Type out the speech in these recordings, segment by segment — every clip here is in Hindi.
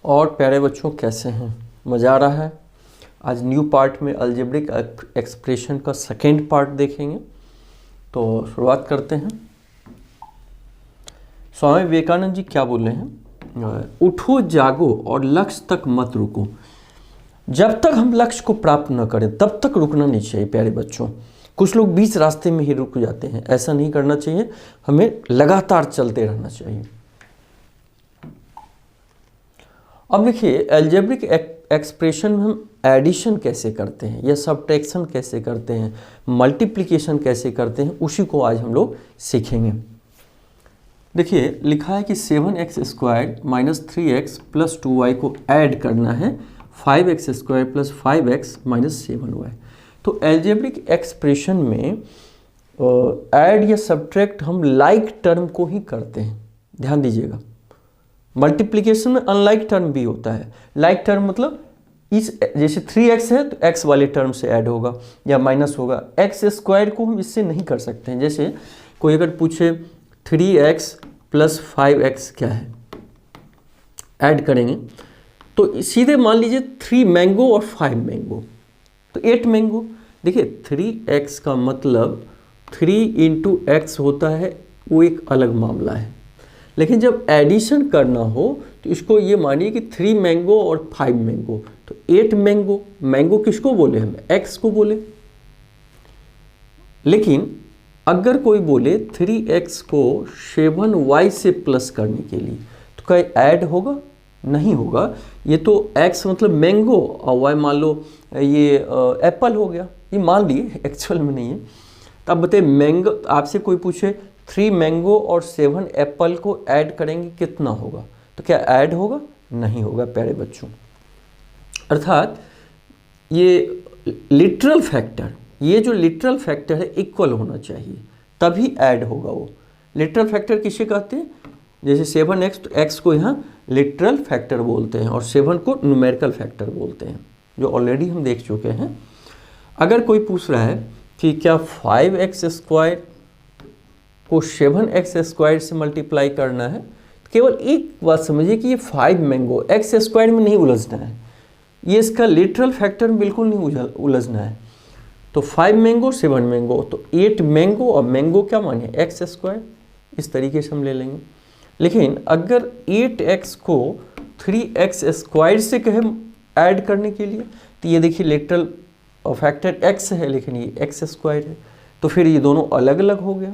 और प्यारे बच्चों कैसे हैं? मज़ा आ रहा है? आज न्यू पार्ट में अलजेब्रिक एक्सप्रेशन का सेकेंड पार्ट देखेंगे। तो शुरुआत करते हैं। स्वामी विवेकानंद जी क्या बोले हैं? उठो जागो और लक्ष्य तक मत रुको। जब तक हम लक्ष्य को प्राप्त न करें तब तक रुकना नहीं चाहिए प्यारे बच्चों। कुछ लोग बीच रास्ते में ही रुक जाते हैं, ऐसा नहीं करना चाहिए। हमें लगातार चलते रहना चाहिए। अब देखिए, अलजेब्रिक एक्सप्रेशन में हम एडिशन कैसे करते हैं या सबट्रैक्शन कैसे करते हैं, मल्टीप्लिकेशन कैसे करते हैं, उसी को आज हम लोग सीखेंगे। देखिए लिखा है कि 7x² - 3x + 2y को ऐड करना है 5x² + 5x - 7y। तो अलजेब्रिक एक्सप्रेशन में ऐड या सब्ट्रैक्ट हम लाइक टर्म को ही करते हैं, ध्यान दीजिएगा। मल्टीप्लिकेशन में अनलाइक टर्म भी होता है। लाइक टर्म मतलब इस जैसे 3x है तो x वाले टर्म से ऐड होगा या माइनस होगा। x² को हम इससे नहीं कर सकते हैं। जैसे कोई अगर पूछे 3x + 5x क्या है, ऐड करेंगे तो सीधे मान लीजिए 3 मैंगो और 5 मैंगो तो 8 मैंगो। देखिए 3x का मतलब 3 × x होता है, वो एक अलग मामला है। लेकिन जब एडिशन करना हो तो इसको ये मानिए कि 3 मैंगो और 5 मैंगो तो 8 मैंगो। मैंगो किसको बोले हम? x को बोले। लेकिन अगर कोई बोले 3x को 7y से प्लस करने के लिए तो क्या ऐड होगा? नहीं होगा। ये तो x मतलब मैंगो और y मान लो ये एप्पल हो गया, ये मान लिए, एक्चुअल में नहीं है। तो अब बताइए, मैंगो आपसे कोई पूछे 3 मैंगो और 7 एप्पल को ऐड करेंगे कितना होगा, तो क्या ऐड होगा? नहीं होगा प्यारे बच्चों। अर्थात ये लिटरल फैक्टर, ये जो लिटरल फैक्टर है इक्वल होना चाहिए तभी ऐड होगा। वो लिटरल फैक्टर किसे कहते हैं? जैसे 7x तो x को यहाँ लिटरल फैक्टर बोलते हैं और 7 को न्यूमेरिकल फैक्टर बोलते हैं, जो ऑलरेडी हम देख चुके हैं। अगर कोई पूछ रहा है कि क्या 5x² को 7x² से मल्टीप्लाई करना है, तो केवल एक बात समझिए कि ये 5 मैंगो x² में नहीं उलझना है, ये इसका लिटरल फैक्टर में बिल्कुल नहीं उलझना है। तो 5 मैंगो 7 मैंगो तो 8 मैंगो और मैंगो क्या माने x², इस तरीके से हम ले लेंगे। लेकिन अगर 8x को 3x² से कहें ऐड करने के लिए तो ये देखिए लिटरल फैक्टर x है लेकिन ये x² है, तो फिर ये दोनों अलग अलग हो गया।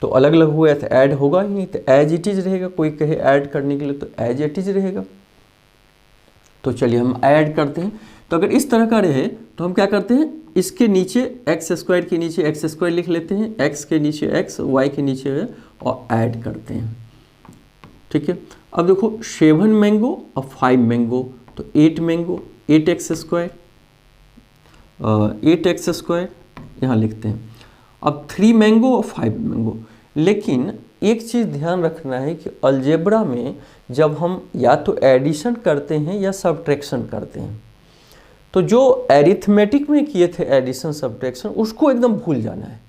तो अलग अलग हुआ तो ऐड होगा ही नहीं, तो एज इट इज रहेगा। कोई कहे ऐड करने के लिए तो एज इट इज रहेगा। तो चलिए हम ऐड करते हैं। तो अगर इस तरह का रहे तो हम क्या करते हैं, इसके नीचे x² के नीचे x² लिख लेते हैं, x के नीचे x, y के नीचे है और ऐड करते हैं। ठीक है। अब देखो 7 मैंगो और 5 मैंगो तो 8 मैंगो 8x² यहाँ लिखते हैं। अब 3 मैंगो और 5 मैंगो। लेकिन एक चीज़ ध्यान रखना है कि अलजेब्रा में जब हम या तो एडिशन करते हैं या सब्ट्रैक्शन करते हैं, तो जो एरिथमेटिक में किए थे एडिशन सब्ट्रैक्शन उसको एकदम भूल जाना है।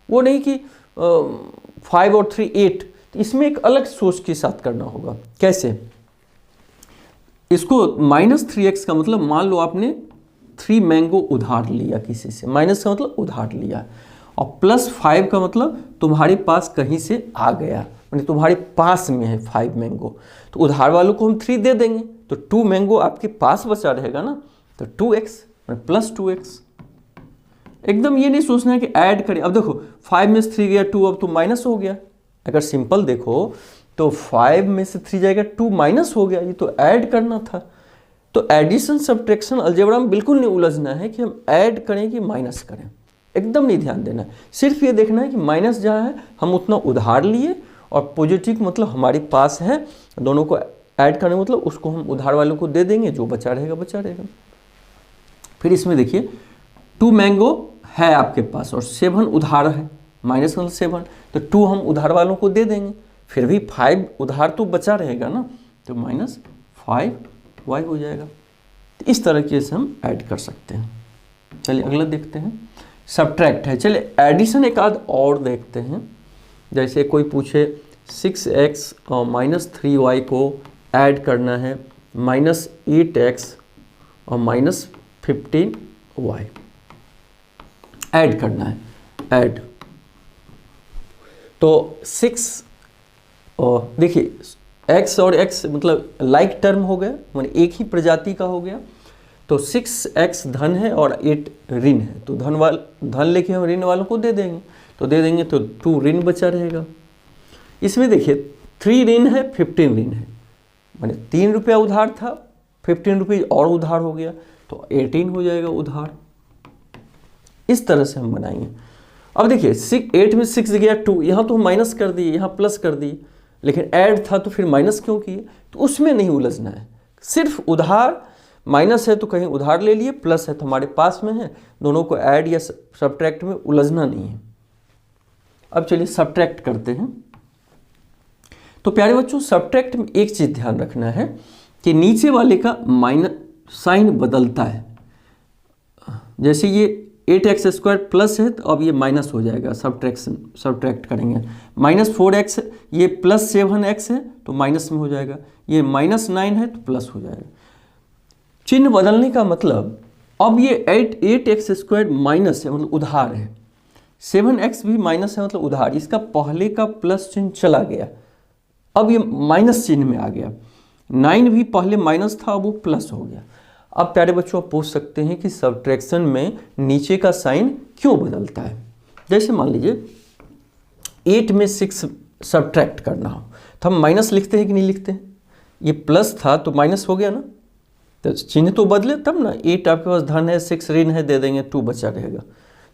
वो नहीं कि 5 और 3 8, तो इसमें एक अलग सोच के साथ करना होगा। कैसे? इसको -3x का मतलब मान लो आपने 3 मैंगो उधार लिया किसी से, माइनस का मतलब उधार लिया, और +5 का मतलब तुम्हारे पास कहीं से आ गया, यानी तुम्हारे पास में है 5 मैंगो। तो उधार वालों को हम 3 दे देंगे तो 2 मैंगो आपके पास बचा रहेगा ना, तो 2x +2x। एकदम ये नहीं सोचना है कि ऐड करें। अब देखो 5 में से 3 गया 2, अब तो माइनस हो गया। अगर सिंपल देखो तो 5 में से 3 जाएगा 2 माइनस हो गया, ये तो ऐड करना था। तो एडिशन सब्ट्रैक्शन अलजेब्रा में बिल्कुल नहीं उलझना है कि हम ऐड करें कि माइनस करें, एकदम नहीं ध्यान देना है। सिर्फ ये देखना है कि माइनस जहाँ है हम उतना उधार लिए और पॉजिटिव मतलब हमारे पास है, दोनों को ऐड करने मतलब उसको हम उधार वालों को दे देंगे, जो बचा रहेगा बचा रहेगा। फिर इसमें देखिए 2 मैंगो है आपके पास और 7 उधार है, माइनस मतलब 7, तो 2 हम उधार वालों को दे देंगे, फिर भी 5 उधार तो बचा रहेगा ना, तो -5y हो जाएगा। तो इस तरीके से हम ऐड कर सकते हैं। चलिए अगला देखते हैं, सब्ट्रैक्ट है। चलिए एडिशन एक आध और देखते हैं। जैसे कोई पूछे 6x और -3y को ऐड करना है -8x और -15y ऐड करना है, ऐड। तो 6 और देखिए x और x मतलब लाइक टर्म हो गया, माने एक ही प्रजाति का हो गया। तो 6x धन है और 8 ऋण है, तो धन लेके हम ऋण वालों को दे देंगे, तो दे देंगे तो 2 ऋण बचा रहेगा। इसमें देखिए 3 ऋण है, 15 ऋण है, माने 3 रुपया उधार था, 15 रुपये और उधार हो गया, तो 18 हो जाएगा उधार। इस तरह से हम बनाएंगे। अब देखिए 8 में 6 गया 2, यहाँ तो हम माइनस कर दिए, यहाँ प्लस कर दिए, लेकिन ऐड था तो फिर माइनस क्यों किए? तो उसमें नहीं उलझना है, सिर्फ उधार, माइनस है तो कहीं उधार ले लिए, प्लस है तो हमारे पास में है, दोनों को ऐड या सब्ट्रैक्ट में उलझना नहीं है। अब चलिए सब्ट्रैक्ट करते हैं। तो प्यारे बच्चों सब्ट्रैक्ट में एक चीज़ ध्यान रखना है कि नीचे वाले का माइनस साइन बदलता है। जैसे ये 8x² प्लस है तो अब ये माइनस हो जाएगा, सब्ट्रैक्ट करेंगे। -4x ये +7x है तो माइनस में हो जाएगा, ये -9 है तो प्लस हो जाएगा। चिन्ह बदलने का मतलब अब ये 8x² माइनस है मतलब उधार है, 7x भी माइनस है मतलब उधार, इसका पहले का प्लस चिन्ह चला गया, अब ये माइनस चिन्ह में आ गया। 9 भी पहले माइनस था, अब वो प्लस हो गया। अब प्यारे बच्चों आप पूछ सकते हैं कि सब्ट्रैक्शन में नीचे का साइन क्यों बदलता है। जैसे मान लीजिए 8 में 6 सब्ट्रैक्ट करना हो तो हम माइनस लिखते हैं कि नहीं लिखते हैं? ये प्लस था तो माइनस हो गया ना, तो चिन्ह तो बदले तब ना। 8 आपके पास धन है, 6 ऋण है, दे देंगे 2 बचा रहेगा,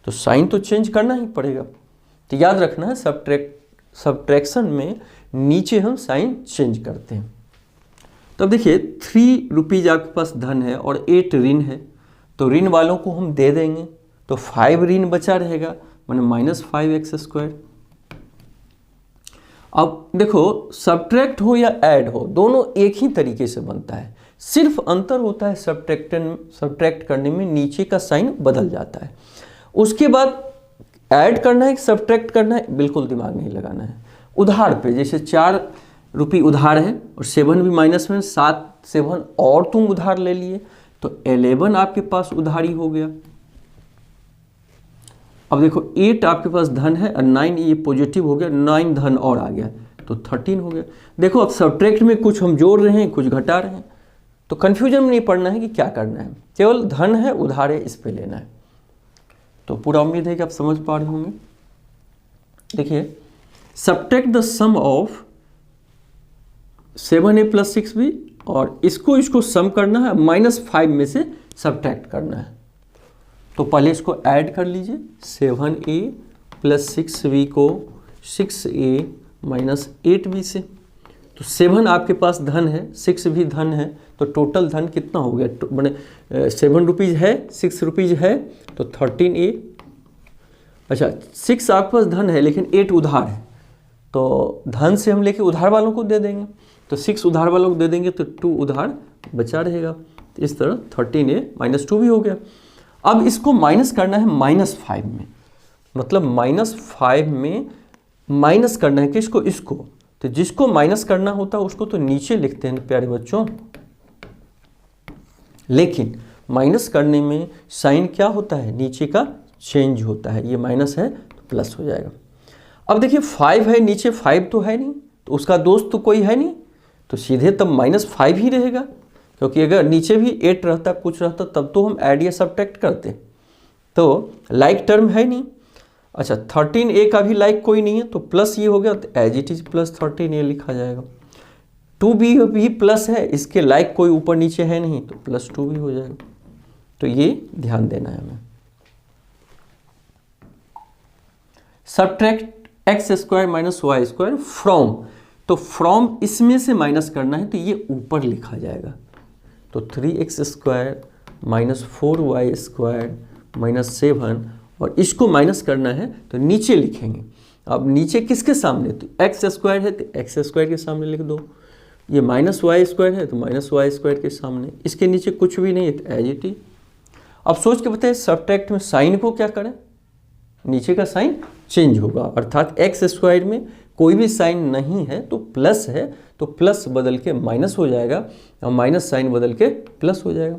तो साइन तो चेंज करना ही पड़ेगा। तो याद रखना है सब्ट्रैक्शन में नीचे हम साइन चेंज करते हैं। तो अब देखिए 3 रुपीज़ आपके पास धन है और 8 ऋण है, तो ऋण वालों को हम दे देंगे, तो 5 ऋण बचा रहेगा, माने -5x²। अब देखो सब्ट्रैक्ट हो या ऐड हो दोनों एक ही तरीके से बनता है, सिर्फ अंतर होता है सब्ट्रैक्ट करने में नीचे का साइन बदल जाता है। उसके बाद ऐड करना है कि सब्ट्रैक्ट करना है बिल्कुल दिमाग नहीं लगाना है। उधार पे जैसे 4 रुपये उधार है और 7 भी माइनस में, 7 और तुम उधार ले लिए तो 11 आपके पास उधारी हो गया। अब देखो 8 आपके पास धन है और 9 ये पॉजिटिव हो गया, 9 धन और आ गया तो 13 हो गया। देखो अब सब्ट्रैक्ट में कुछ हम जोड़ रहे हैं, कुछ घटा रहे हैं, तो कन्फ्यूजन में नहीं पड़ना है कि क्या करना है, केवल धन है उधार है इस पे लेना है। तो पूरा उम्मीद है कि आप समझ पा रहे होंगे। देखिए subtract the some of 7a + 6b और इसको सम करना है, -5 में से सब्ट्रैक्ट करना है। तो पहले इसको ऐड कर लीजिए, 7a + 6b को 6a - 8b से। तो 7 आपके पास धन है, 6 भी धन है, तो टोटल धन कितना हो गया? मैंने 7 रुपीज़ है, 6 रुपीज़ है, तो 13a। अच्छा 6 आपके पास धन है लेकिन 8 उधार है, तो धन से हम लेके उधार वालों को दे देंगे, तो 6 उधार वालों को दे देंगे तो 2 उधार बचा रहेगा। तो इस तरह 13a - 2 भी हो गया। अब इसको माइनस करना है -5 में, मतलब -5 में माइनस करना है किसको? इसको। तो जिसको माइनस करना होता है उसको तो नीचे लिखते हैं प्यारे बच्चों, लेकिन माइनस करने में साइन क्या होता है? नीचे का चेंज होता है, ये माइनस है तो प्लस हो जाएगा। अब देखिए 5 है, नीचे 5 तो है नहीं, तो उसका दोस्त तो कोई है नहीं, तो सीधे तब -5 ही रहेगा, क्योंकि अगर नीचे भी 8 रहता कुछ रहता तब तो हम ऐड या सब्ट्रैक्ट करते, तो लाइक टर्म है नहीं। अच्छा 13a का भी लाइक कोई नहीं है, तो प्लस ये हो गया, तो एज इट इज +13a लिखा जाएगा। 2b भी प्लस है, इसके लाइक कोई ऊपर नीचे है नहीं, तो +2 भी हो जाएगा। तो ये ध्यान देना है हमें। सब्ट्रैक्ट x² - y² फ्रॉम, तो फ्रॉम इसमें से माइनस करना है तो ये ऊपर लिखा जाएगा, तो 3x² - 4y² - 7, और इसको माइनस करना है तो नीचे लिखेंगे। अब नीचे किसके सामने? तो x² है तो x² के सामने लिख दो, ये -y² है तो -y² के सामने, इसके नीचे कुछ भी नहीं है तो एज इट इज। अब सोच के बताइए सब्ट्रैक्ट में साइन को क्या करें? नीचे का साइन चेंज होगा, अर्थात x² में कोई भी साइन नहीं है तो प्लस है तो प्लस बदल के माइनस हो जाएगा और माइनस साइन बदल के प्लस हो जाएगा।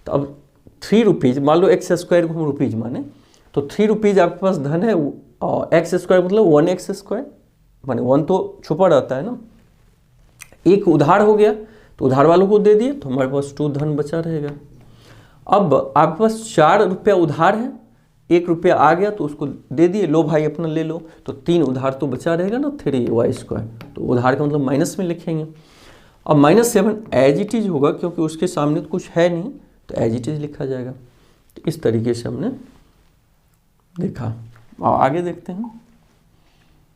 तो अब 3 रुपीज़, मान लो एक्स स्क्वायर को हम रुपीज़ माने, तो 3 रुपीज़ आपके पास धन है और एक्स स्क्वायर मतलब 1x स्क्वायर, माने 1 तो छुपा रहता है ना। एक उधार हो गया तो उधार वालों को दे दिए तो हमारे पास 2 धन बचा रहेगा। अब आपके पास 4 रुपया उधार है, 1 रुपया आ गया तो उसको दे दिए, लो भाई अपना ले लो, तो 3 उधार तो बचा रहेगा ना 3y स्क्वायर, तो उधार का मतलब माइनस में लिखेंगे। अब -7 एज इट इज होगा क्योंकि उसके सामने तो कुछ है नहीं तो एज इट इज लिखा जाएगा। तो इस तरीके से हमने देखा और आगे देखते हैं।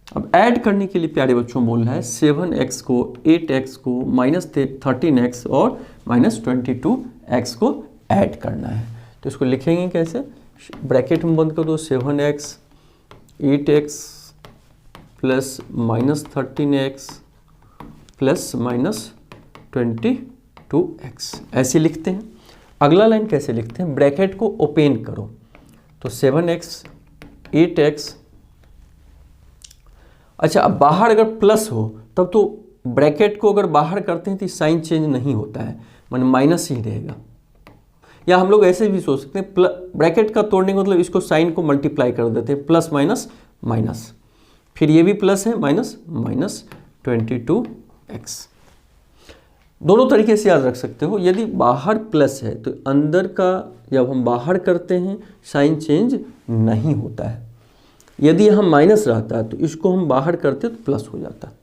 अब ऐड करने के लिए प्यारे बच्चों बोल रहा है 7x को 8x को -13x और -22x को ऐड करना है। तो इसको लिखेंगे कैसे, ब्रैकेट में बंद कर दो, 7x 8x plus -13x plus -22x ऐसे लिखते हैं। अगला लाइन कैसे लिखते हैं, ब्रैकेट को ओपन करो तो 7x 8x, अच्छा अब बाहर अगर प्लस हो तब तो ब्रैकेट को अगर बाहर करते हैं तो साइन चेंज नहीं होता है, माने माइनस ही रहेगा। या हम लोग ऐसे भी सोच सकते हैं ब्रैकेट का तोड़ने का मतलब इसको साइन को मल्टीप्लाई कर देते हैं, प्लस माइनस माइनस, फिर ये भी प्लस है माइनस माइनस 22x। दोनों तरीके से याद रख सकते हो। यदि बाहर प्लस है तो अंदर का जब हम बाहर करते हैं साइन चेंज नहीं होता है। यदि यहाँ माइनस रहता है तो इसको हम बाहर करते तो प्लस हो जाता है,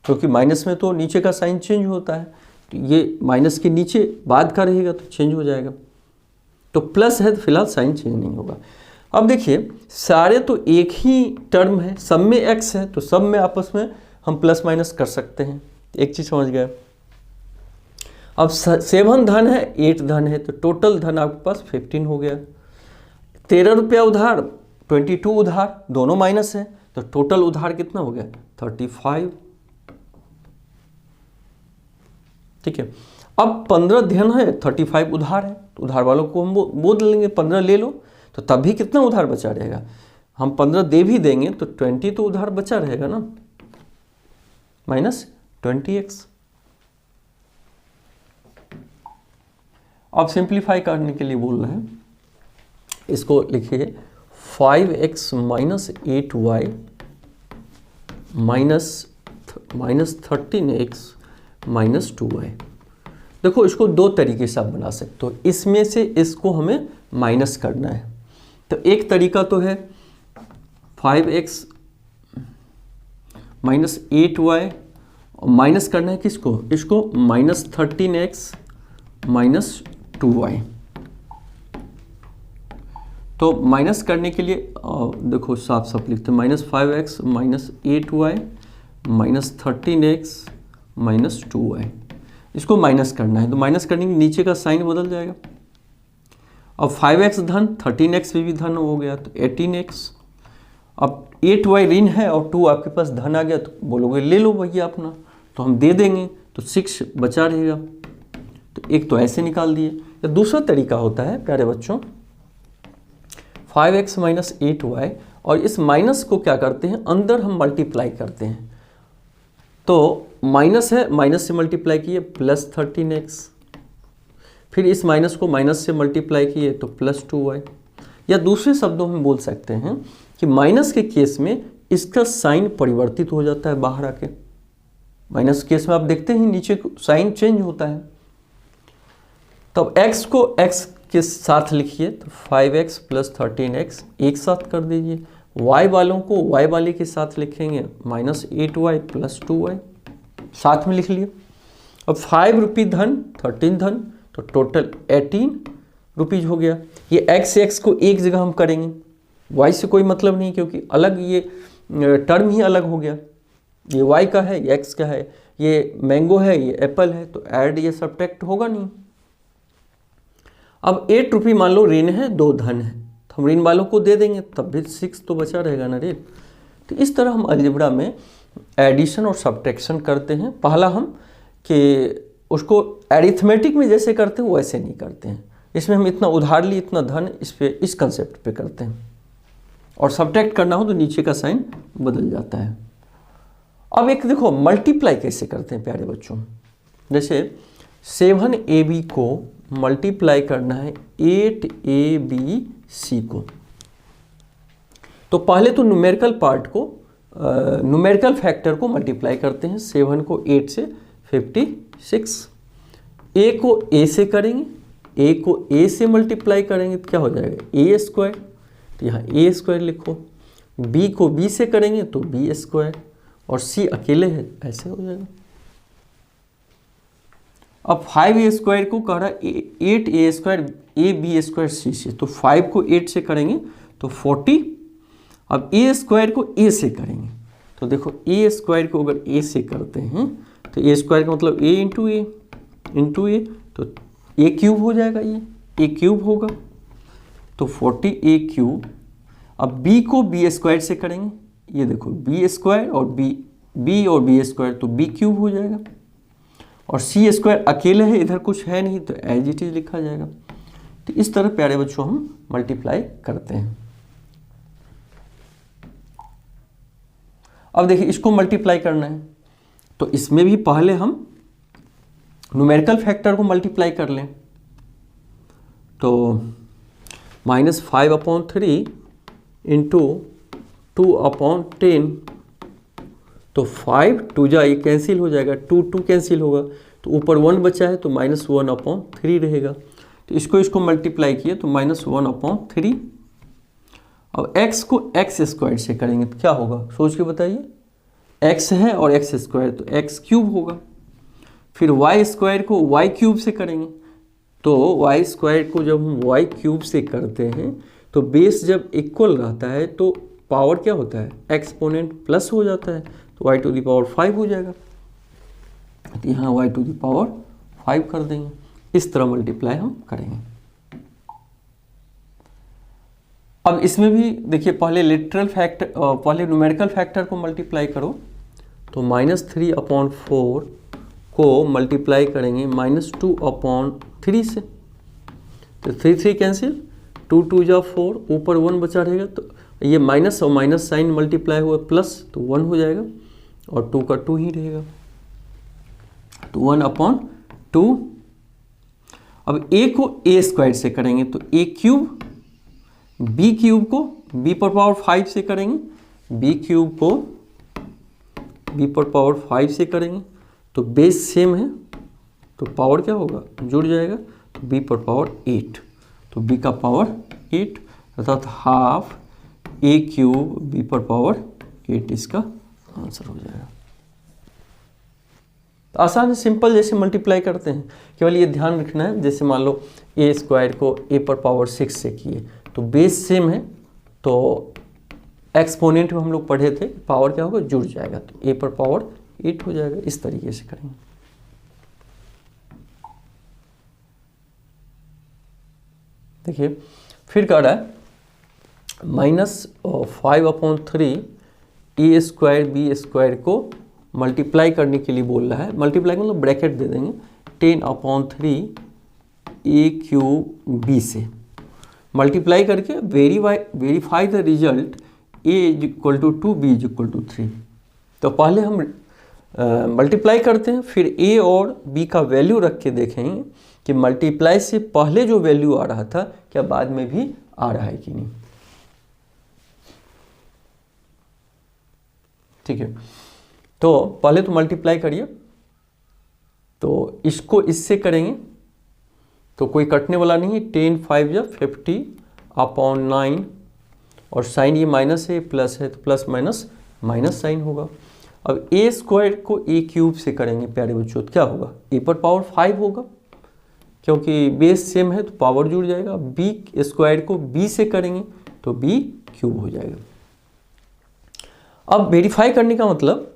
क्योंकि माइनस में तो नीचे का साइन चेंज होता है, तो ये माइनस के नीचे बाद का रहेगा तो चेंज हो जाएगा। तो प्लस है तो फिलहाल साइन चेंज नहीं होगा। अब देखिए सारे तो एक ही टर्म है, सब में x है तो सब में आपस में हम प्लस माइनस कर सकते हैं। एक चीज़ समझ गए। अब 7 धन है 8 धन है तो टोटल धन आपके पास 15 हो गया। 13 रुपया उधार 22 उधार दोनों माइनस है तो टोटल उधार कितना हो गया 35। ठीक है। अब 15 धन है 35 उधार है तो उधार वालों को हम बोल लेंगे 15 ले लो, तो तब भी कितना उधार बचा रहेगा, हम 15 दे भी देंगे तो 20 तो उधार बचा रहेगा ना, -20x। अब सिंप्लीफाई करने के लिए बोल रहे हैं, इसको लिखिए 5x - 8y -13x -2y। देखो इसको दो तरीके से आप बना सकते हो, इसमें से इसको हमें माइनस करना है। तो एक तरीका तो है 5x - 8y और माइनस करना है किसको, इसको -13x -2y। तो माइनस करने के लिए देखो साफ साफ लिखते हैं -5x - 8y -13x -2y। इसको माइनस करना है तो माइनस करने के नीचे का साइन बदल जाएगा। अब 5x धन 13x भी धन हो गया तो 18x। अब 8y ऋण है और 2 आपके पास धन आ गया तो बोलोगे ले लो भैया अपना, तो हम दे देंगे तो 6 बचा रहेगा। तो एक तो ऐसे निकाल दिए। या दूसरा तरीका होता है प्यारे बच्चों 5x - 8y और इस माइनस को क्या करते हैं अंदर हम मल्टीप्लाई करते हैं। तो माइनस है माइनस से मल्टीप्लाई किए +13x, फिर इस माइनस को माइनस से मल्टीप्लाई किए तो +2y। या दूसरे शब्दों में बोल सकते हैं कि माइनस के केस में इसका साइन परिवर्तित हो जाता है बाहर आके। माइनस केस में आप देखते हैं नीचे साइन चेंज होता है। तब x को x के साथ लिखिए तो 5x + 13x एक साथ कर दीजिए। y वालों को y वाले के साथ लिखेंगे -8y + 2y साथ में लिख लिए। अब 5 रुपये धन 13 धन तो टोटल 18 रुपीज़ हो गया। ये x को एक जगह हम करेंगे, y से कोई मतलब नहीं क्योंकि अलग ये टर्म ही अलग हो गया। ये y का है ये x का है, ये मैंगो है ये एप्पल है, तो ऐड ये सब्ट्रैक्ट होगा नहीं। अब 8 रुपये मान लो ऋण है 2 धन है तो हम ऋण वालों को दे देंगे तब भी 6 तो बचा रहेगा ना ऋण। तो इस तरह हम अलजेब्रा में एडिशन और सब्ट्रैक्शन करते हैं। पहला हम कि उसको एरिथमेटिक में जैसे करते हैं वैसे नहीं करते हैं, इसमें हम इतना उधार लिए इतना धन इस कंसेप्ट पे करते हैं। और सब्ट्रैक्ट करना हो तो नीचे का साइन बदल जाता है। अब एक देखो मल्टीप्लाई कैसे करते हैं प्यारे बच्चों। जैसे 7ab को मल्टीप्लाई करना है 8abc को, तो पहले तो न्यूमेरिकल पार्ट को न्यूमेरिकल फैक्टर को मल्टीप्लाई करते हैं। 7 को 8 से 56, a को a से करेंगे, a को a से मल्टीप्लाई करेंगे तो क्या हो जाएगा a स्क्वायर, तो यहाँ a स्क्वायर लिखो। b को b से करेंगे तो b स्क्वायर, और c अकेले है ऐसे हो जाएगा। अब 5a स्क्वायर को कह रहा है 8a square ab square c से, तो 5 को 8 से करेंगे तो 40। अब a स्क्वायर को a से करेंगे तो देखो a स्क्वायर को अगर a से करते हैं तो a स्क्वायर का मतलब a इंटू ए, तो a क्यूब हो जाएगा, ये a क्यूब होगा तो 40a क्यूब। अब b को b स्क्वायर से करेंगे, ये देखो b स्क्वायर और b और b स्क्वायर तो b क्यूब हो जाएगा, और c स्क्वायर अकेले है, इधर कुछ है नहीं तो एज इट इज लिखा जाएगा। तो इस तरह प्यारे बच्चों हम मल्टीप्लाई करते हैं। अब देखिए इसको मल्टीप्लाई करना है तो इसमें भी पहले हम न्यूमेरिकल फैक्टर को मल्टीप्लाई कर लें। तो -5/3 इंटू 2/10, तो 5 2 जा ये कैंसिल हो जाएगा, 2 कैंसिल होगा तो ऊपर 1 बचा है तो -1/3 रहेगा। तो इसको मल्टीप्लाई किए तो -1/3। अब x को x स्क्वायर से करेंगे तो क्या होगा सोच के बताइए, x है और x स्क्वायर तो x क्यूब होगा। फिर y स्क्वायर को y क्यूब से करेंगे तो y स्क्वायर को जब हम y क्यूब से करते हैं तो बेस जब इक्वल रहता है तो पावर क्या होता है, एक्सपोनेंट प्लस हो जाता है, तो y टू द पावर 5 हो जाएगा। तो यहाँ y टू द पावर 5 कर देंगे। इस तरह मल्टीप्लाई हम करेंगे। अब इसमें भी देखिए पहले लिटरल फैक्टर पहले न्यूमेरिकल फैक्टर को मल्टीप्लाई करो, तो -3/4 को मल्टीप्लाई करेंगे -2/3 से, तो 3 कैंसिल, 2 जा 4, ऊपर 1 बचा रहेगा तो ये माइनस और माइनस साइन मल्टीप्लाई हुआ प्लस तो 1 हो जाएगा, और 2 का 2 ही रहेगा, तो 1/2। अब a को a स्क्वायर से करेंगे तो a क्यूब, b क्यूब को b पर पावर 5 से करेंगे, b क्यूब को b पर पावर 5 से करेंगे तो बेस सेम है तो पावर क्या होगा जुड़ जाएगा, तो b पर पावर 8, तो b का पावर 8 अर्थात हाफ a क्यूब b पर पावर 8 इसका आंसर हो जाएगा। तो आसान है, सिंपल जैसे मल्टीप्लाई करते हैं, केवल ये ध्यान रखना है जैसे मान लो a स्क्वायर को a पर पावर 6 से किए तो बेस सेम है, तो एक्सपोनेंट में हम लोग पढ़े थे पावर क्या होगा जुड़ जाएगा, तो a पर पावर 8 हो जाएगा। इस तरीके से करेंगे। देखिए फिर कह रहा है -5/3 a स्क्वायर b स्क्वायर को मल्टीप्लाई करने के लिए बोल रहा है। मल्टीप्लाई मतलब ब्रैकेट दे देंगे 10/3 a क्यूब b से मल्टीप्लाई करके verify the result a equal to 2 b equal to 3। तो पहले हम मल्टीप्लाई करते हैं, फिर a और b का वैल्यू रख के देखेंगे कि मल्टीप्लाई से पहले जो वैल्यू आ रहा था क्या बाद में भी आ रहा है कि नहीं। ठीक है, तो पहले तो मल्टीप्लाई करिए, तो इसको इससे करेंगे तो कोई कटने वाला नहीं है, 10 5 जा 50/9, और साइन ये माइनस है प्लस है तो प्लस माइनस माइनस साइन होगा। अब a स्क्वायर को a क्यूब से करेंगे प्यारे बच्चों तो क्या होगा a पर पावर 5 होगा, क्योंकि बेस सेम है तो पावर जुड़ जाएगा। b स्क्वायर को b से करेंगे तो b क्यूब हो जाएगा। अब वेरीफाई करने का मतलब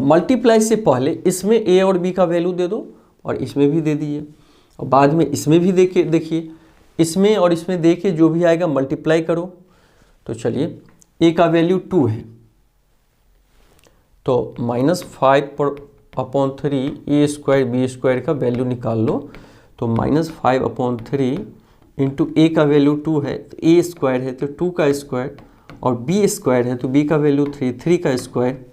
मल्टीप्लाई से पहले इसमें a और b का वैल्यू दे दो और इसमें भी दे दिए, और बाद में इसमें भी देखिए इसमें और इसमें दे के जो भी आएगा मल्टीप्लाई करो। तो चलिए a का वैल्यू 2 है तो -5/3 a स्क्वायर b स्क्वायर का वैल्यू निकाल लो, तो -5/3 इंटू a का वैल्यू 2 है तो a स्क्वायर है तो 2 का स्क्वायर, और b स्क्वायर है तो b का वैल्यू 3 का स्क्वायर,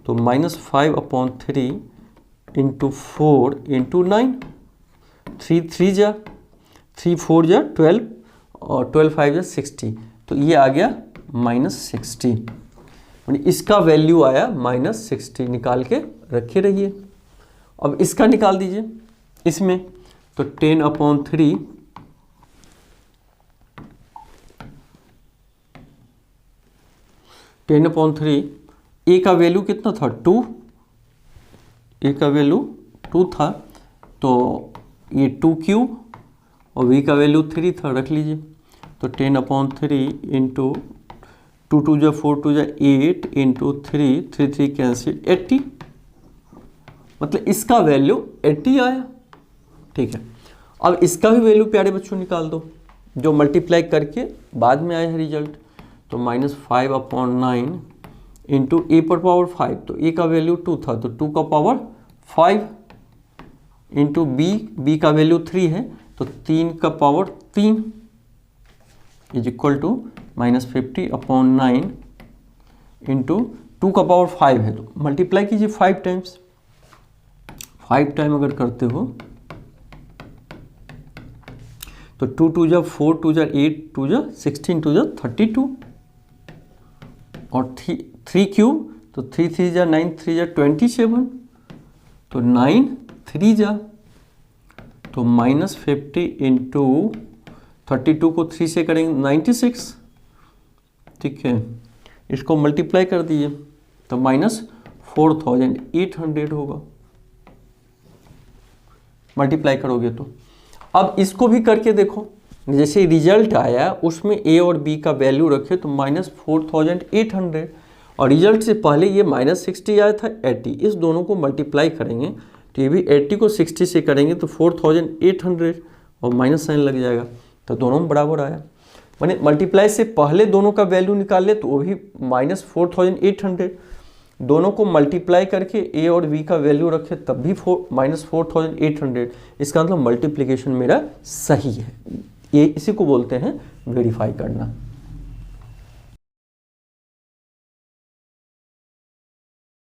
तो -5/3 इंटू 4 इंटू 9, 3 3 जा 3 4 जा 12 और 12 5 जा 60, तो ये आ गया -60, यानी इसका वैल्यू आया -60, निकाल के रखे रहिए। अब इसका निकाल दीजिए इसमें, तो 10/3 10/3 ए का वैल्यू कितना था 2, ए का वैल्यू 2 था, तो ये 2 क्यूब और वी का वैल्यू 3 था, रख लीजिए। तो 10/3 इंटू 2 2 जा 4 2 जा 8 इंटू 3 3 3 कैंसिल 80, मतलब इसका वैल्यू 80 आया। ठीक है, अब इसका भी वैल्यू प्यारे बच्चों निकाल दो, जो मल्टीप्लाई करके बाद में आया है रिजल्ट। तो -5/9 इंटू ए पर पावर 5, तो ए का वैल्यू 2 था, तो 2 का पावर 5 इंटू बी का वैल्यू 3 है, तो 3 का power 3 is equal to -50/9 into 2 का पावर 5 है, तो मल्टीप्लाई कीजिए 5 टाइम्स। 5 टाइम अगर करते हो तो 2 2 जा 4 2 जा 8 2 जा 16 2 जा 32 और 3 क्यूब, तो 3 3 जा 9 3 जा 27, तो 9 3 जा, तो -50 इंटू 32 को 3 से करेंगे 96। ठीक है, इसको मल्टीप्लाई कर दीजिए तो -4800 होगा, मल्टीप्लाई करोगे तो। अब इसको भी करके देखो, जैसे रिजल्ट आया उसमें ए और बी का वैल्यू रखे तो -4800, और रिजल्ट से पहले ये -60 आया था 80, इस दोनों को मल्टीप्लाई करेंगे तो ये भी 80 को 60 से करेंगे तो 4800 और माइनस साइन लग जाएगा, तो दोनों में बराबर आया। माने मल्टीप्लाई से पहले दोनों का वैल्यू निकाल ले तो वो भी -4800, दोनों को मल्टीप्लाई करके ए और बी का वैल्यू रखे तब भी -4800, इसका मतलब मल्टीप्लिकेशन मेरा सही है। ये इसी को बोलते हैं वेरीफाई करना।